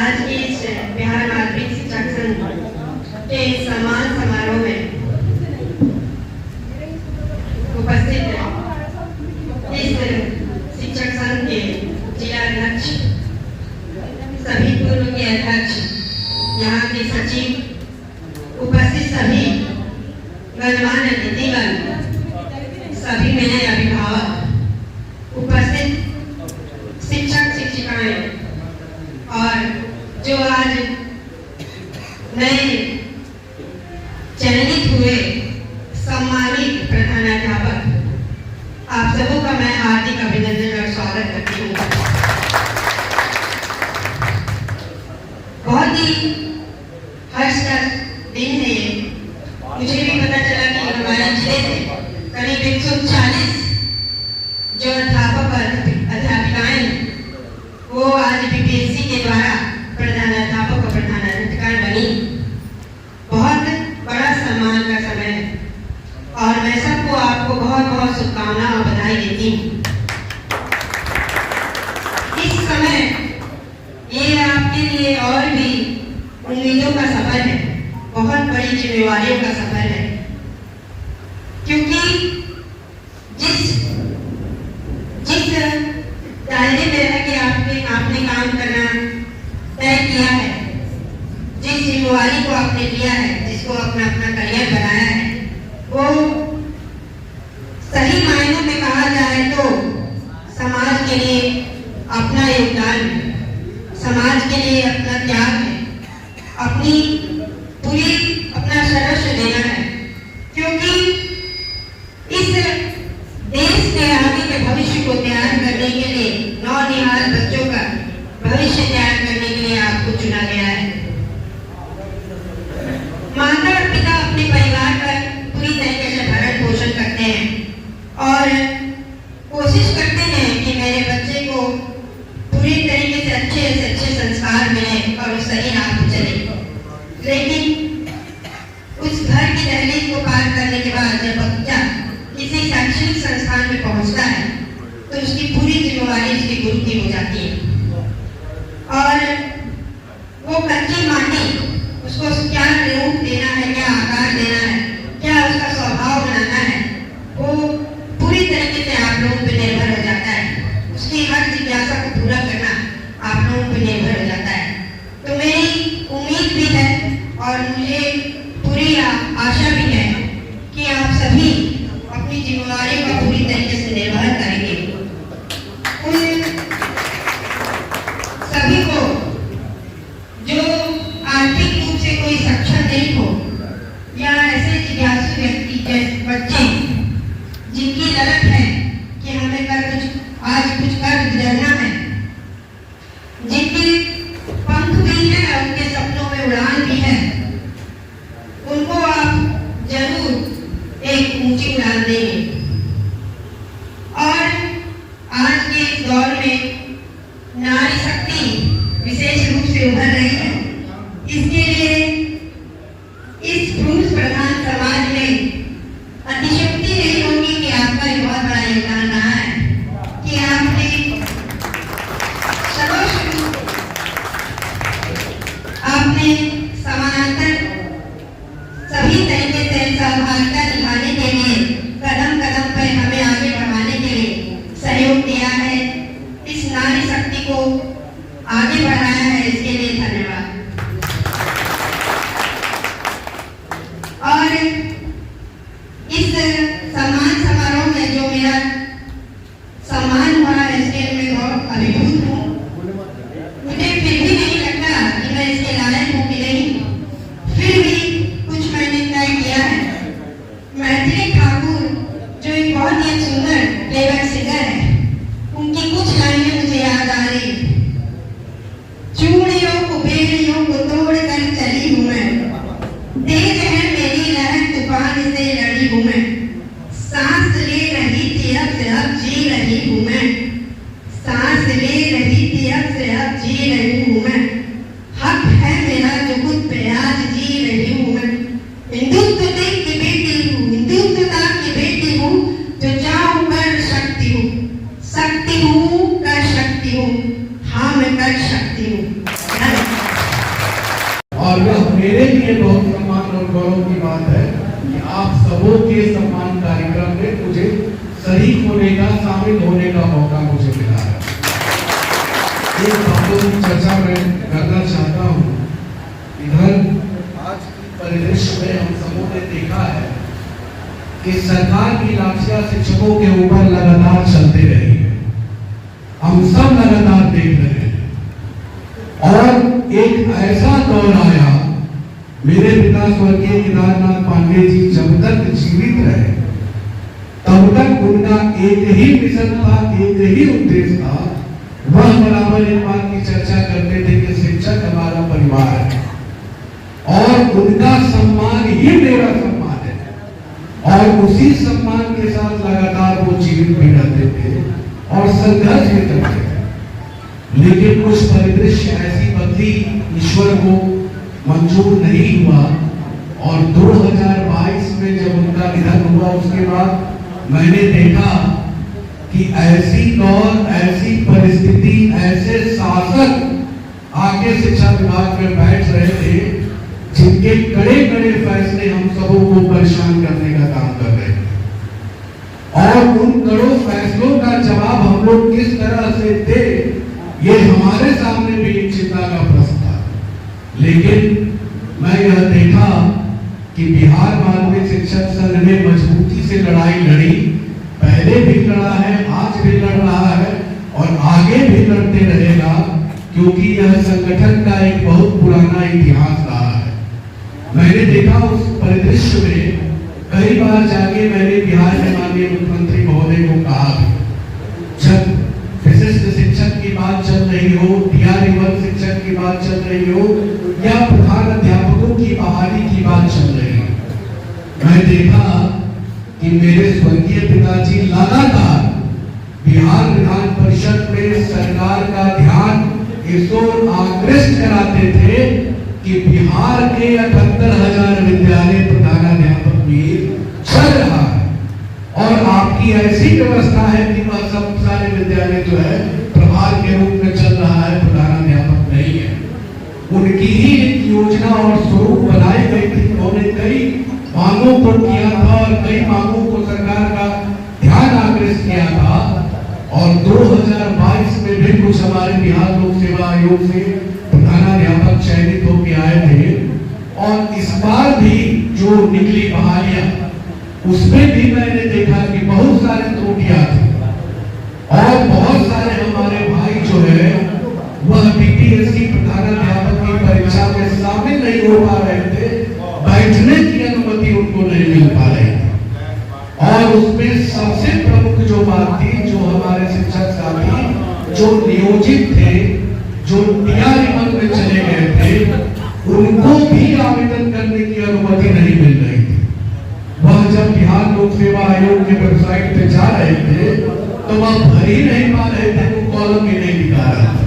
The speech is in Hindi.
आज के इस बिहार माध्यमिक शिक्षक संघ के सम्मान समारोह में उपस्थित इस शिक्षक संघ के जिला अध्यक्ष, सभी पूर्व के अध्यक्ष, यहाँ के सचिव, उपस्थित सभी गणमान्य अतिथिगण, सभी मेरे अभिभावक, उपस्थित शिक्षक शिक्षिकाएं और जो आज नए चयनित हुए सम्मानित प्रधानाध्यापक, आप सबों का मैं हार्दिक अभिनंदन और स्वागत करती हूँ। बहुत ही हर्ष का दिन है ये। मुझे भी पता चला कि हमारे जिले से करीब 140 जो अध्यापक अध्यापिकाएं वो आज बीपीएससी के द्वारा प्रधानाध्यापक और प्रधानाधिकारी बनी। बहुत बड़ा सम्मान का समय है और मैं सबको आपको बहुत बहुत शुभकामनाएं और बधाई देती हूँ। इस समय ये आपके लिए और भी उम्मीदों का सफर है, बहुत बड़ी जिम्मेवारियों का सफर है, क्योंकि जिस दायरे में रह के आपने काम करना तय किया है, जिस जिम्मेवारी को आपने लिया है, जिसको अपना करियर बनाया है, वो सही मायनों में कहा जाए तो समाज के लिए अपना योगदान है, समाज के लिए अपना त्याग है, अपना सर्वस्व देना है, क्योंकि इस देश के आगे के भविष्य को तैयार करने के लिए, नौनिहाल बच्चों का भविष्य तैयार करने के लिए आपको चुना गया है। माता और पिता अपने परिवार का पूरी तरीके से भरण पोषण करते हैं और कोशिश करते हैं कि मेरे बच्चे को पूरी तरीके से अच्छे संस्कार मिले और उस सही राह पर चले। लेकिन उस घर की दहलीज को पार करने के बाद जब बच्चा किसी शैक्षणिक संस्थान में पहुंचता है तो उसकी पूरी जिम्मेवारी उसके गुरु की हो जाती है और वो कच्ची माटी, उसको क्या रूप देना है, क्या आकार देना है, क्या उसका स्वभाव बनाना है, वो पूरी तरीके से आप लोगों पर निर्भर हो जाता है। उसकी हर जिज्ञासा को पूरा करना आप लोगों पर निर्भर हो जाता है। तो मेरी उम्मीद भी है और मुझे पूरी आशा भी है कि आप सभी अपनी जिम्मेदारियों का पूरी तरीके से निर्वहन करेंगे। उन सभी को जो आर्थिक रूप से कोई सक्षम नहीं हो या ऐसे जिज्ञासु व्यक्ति जैसे बच्चे जिनकी ललक है कि हमें आज कुछ कर गुजरना है, जिनके पंख भी है, उनके सपनों में उड़ान भी है, उनको आप जरूर एक ऊंची उड़ान देंगे। और आज के इस दौर में नारी शक्ति विशेष रूप से उभर रही है। इसके लिए इस पुरुष प्रधान समाज में अतिशक्ति नहीं होगी कि आपका एक बहुत बड़ा योगदान रहा है कि आपने समानांतर सभी तरीके से सहभागिता निभाने के लिए कदम कदम पर हमें आगे बढ़ाने के लिए सहयोग दिया है। इस नारी शक्ति को आगे बढ़ाया है, इसके लिए धन्यवाद। और इस सम्मान समारोह में जो मेरा सम्मान हुआ है, इसके लिए मैं बहुत अभिभूत हूँ। मुझे फिर भी नहीं लगता कि मैं इसके लायक हूँ कि नहीं, फिर भी कुछ मैंने तय किया है। मैथिली ठाकुर जो एक बहुत ही सुंदर प्लेबैक सिंगर है, उनकी कुछ लाइनें मुझे याद आ रही। चूड़ियों को बेड़ियों को तोड़ कर चली हूँ मैं, तेज है मेरी लहर तूफान से लड़ी हूँ मैं, सांस ले रही थी अब से अब जी रही हूँ मैं, सांस ले रही थी अब से अब जी रही हूँ मैं, हक है मेरा जो खुद पे आज जी रही हूँ मैं। हिंदुत्वता की बेटी हूँ, हिंदुत्वता की बेटी हूँ, जो चाहूँ कर सकती हूँ, शक्ति हूँ कर सकती हूँ, हाँ मैं कर सकती हूँ। गौरव की बात है कि आप सबों के सम्मान कार्यक्रम में मुझे शरीक होने का, शामिल होने का मौका मुझे मिला है। एक बातों की चर्चा मैं करना चाहता हूँ। इधर आज की परिदृश्य में हम सबों ने देखा है कि सरकार की लाठियां शिक्षकों के ऊपर लगातार चलते रही है। हम सब लगातार देख रहे हैं और एक ऐसा दौर आया, मेरे पिता स्वर्गीय केदारनाथ पांडे जी जब तक जीवित रहे तब तक उनका एक ही मिशन था, एक ही उद्देश्य था। वह बराबर एक बात की चर्चा करते थे कि शिक्षक हमारा परिवार है और उनका सम्मान ही मेरा सम्मान है। और उसी सम्मान के साथ लगातार वो जीवित भी रहते थे और संघर्ष भी करते थे। लेकिन कुछ परिदृश्य ऐसी बदली, ईश्वर को मंजूर नहीं हुआ और 2022 में जब उनका निधन हुआ उसके बाद मैंने देखा कि ऐसी दौर, ऐसी परिस्थिति, ऐसे शासक आगे शिक्षा विभाग में बैठ रहे थे जिनके कड़े कड़े फैसले हम सबों को परेशान करने का काम कर रहे थे और उन कड़ों फैसलों का जवाब हम लोग किस तरह से दे, ये हमारे सामने भी एक चिंता का प्रश्न था। लेकिन मैं यह देखा कि बिहार माध्यमिक शिक्षक संघ ने मजबूती से लड़ाई लड़ी, पहले भी लड़ा है, आज भी लड़ रहा है और आगे भी लड़ते रहेगा, क्योंकि यह संगठन का एक बहुत पुराना इतिहास रहा है। मैंने देखा उस परिदृश्य में कई बार जाके मैंने बिहार के माननीय मुख्यमंत्री महोदय को कहा, जब विशिष्ट शिक्षक की बात चल रही हो, डीआरई वर्ग शिक्षक की बात चल रही हो या प्रधान अध्यापकों की बहाली की बात चल रही हो, मैं देखा कि मेरे स्वर्गीय पिताजी लगातार बिहार विधान परिषद में सरकार का ध्यान इस ओर आकृष्ट कराते थे कि बिहार के 78,000 विद्यालय प्रधानाध्यापक भी चल रहा है और आपकी ऐसी व्यवस्था है कि वह सब सारे विद्यालय जो है प्रभार के रूप में चल रहा है, प्रधानाध्यापक नहीं है। उनकी ही एक योजना और स्वरूप बनाई गई थी। उन्होंने कई मांगों को किया था और कई मांगों को सरकार का ध्यान आकृष्ट किया था और 2022 में भी कुछ हमारे बिहार लोक सेवा आयोग से प्रधानाध्यापक चयनित होकर आए थे और इस बार भी जो निकली बहालियां उसमें भी मैंने देखा कि बहुत सारे त्रुटियां थी और बहुत सारे हमारे भाई जो है वह बीपीएससी प्रधानाध्यापक की परीक्षा में शामिल नहीं हो पा रहे थे, बैठने की अनुमति उनको नहीं मिल पा रही थी। और उसमें सबसे प्रमुख जो बात थी, जो हमारे शिक्षक साथी जो नियोजित थे, जो डीआरई वर्ग में चले गए थे, उनको भी आवेदन करने की अनुमति नहीं मिल रही थी। वह जब बिहार लोक सेवा आयोग के वेबसाइट पे जा रहे थे तो वह भर ही नहीं पा रहे थे, वो कॉलम भी नहीं दिखा रहा था।